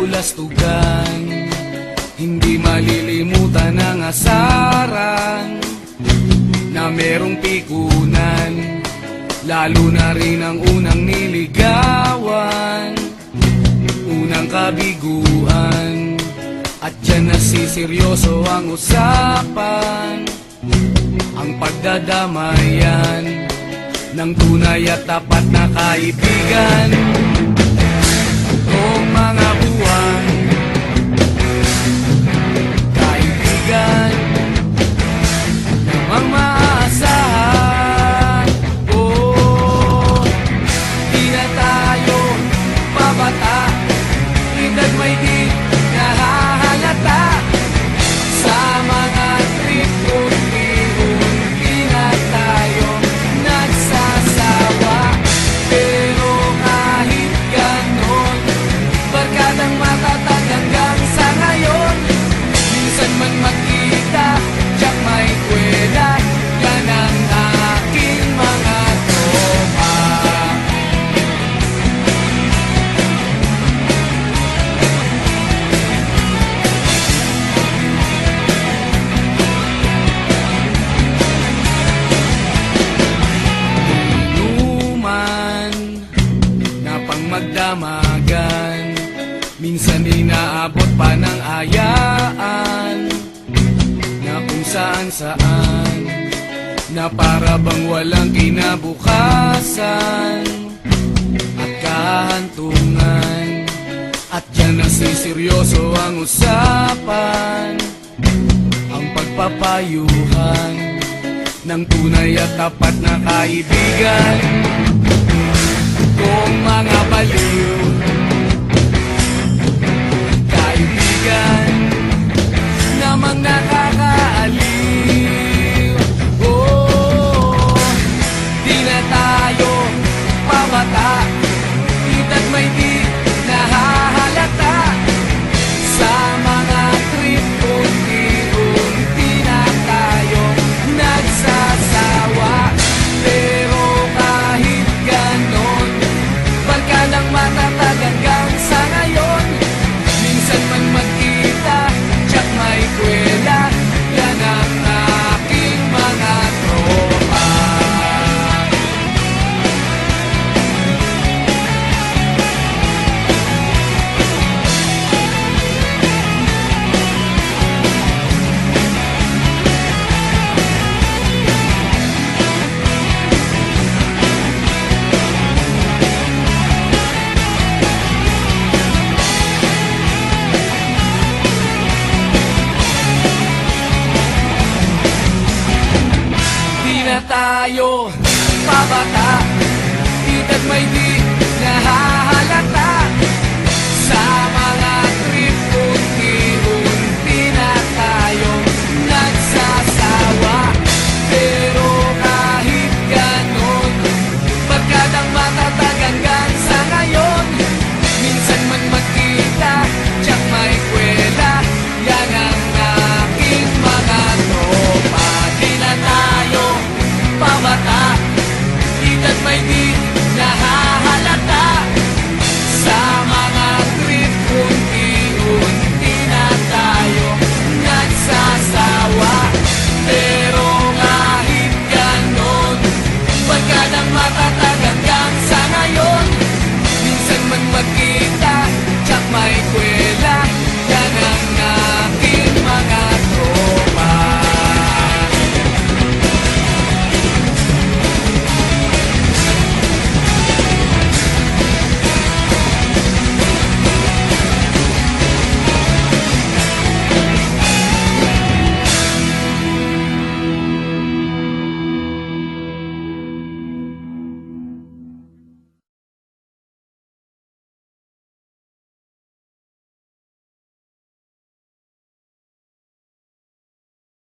kabulastugan. Hindi malilimutan ang asaran na merong pikunan, lalo na rin ang unang niligawan, unang kabiguan. At dyan nasiseryoso ang usapan, ang pagdadamayan ng tunay at tapat na kaibigan. Noong mga buwan, kaibigan namang maaasahan. Oh, di na tayo babata, edad may di nahahalata. Sa mga trip unti-unti na tayo nagsasawa. Pero kahit ganon, barkadang matatag hanggang sa ngayon. Minsan man magkita, tiyak may kwela, yan ang aking mga tropa. Inuman na pang magdamagan, minsan inaabot pa ng ayaan, na kung saan-saan, na para bang walang kinabukasan at kahantungan. At yan nasiseryoso ang usapan, ang pagpapayuhan ng tunay at tapat na kaibigan. Kung mga baliw, kaibigan namang nakakaaliw. Oh, di na tayo pabata, edad may di nahahalata. Sa mga trip unti-unti na tayo nagsasawa. Pero kahit ganon, barkadang matatag hanggang sa ngayon. Minsan man magkita, tiyak may kwela, yan ang aking mga tropa. Di na tayo pabata, edad may di nahahalata.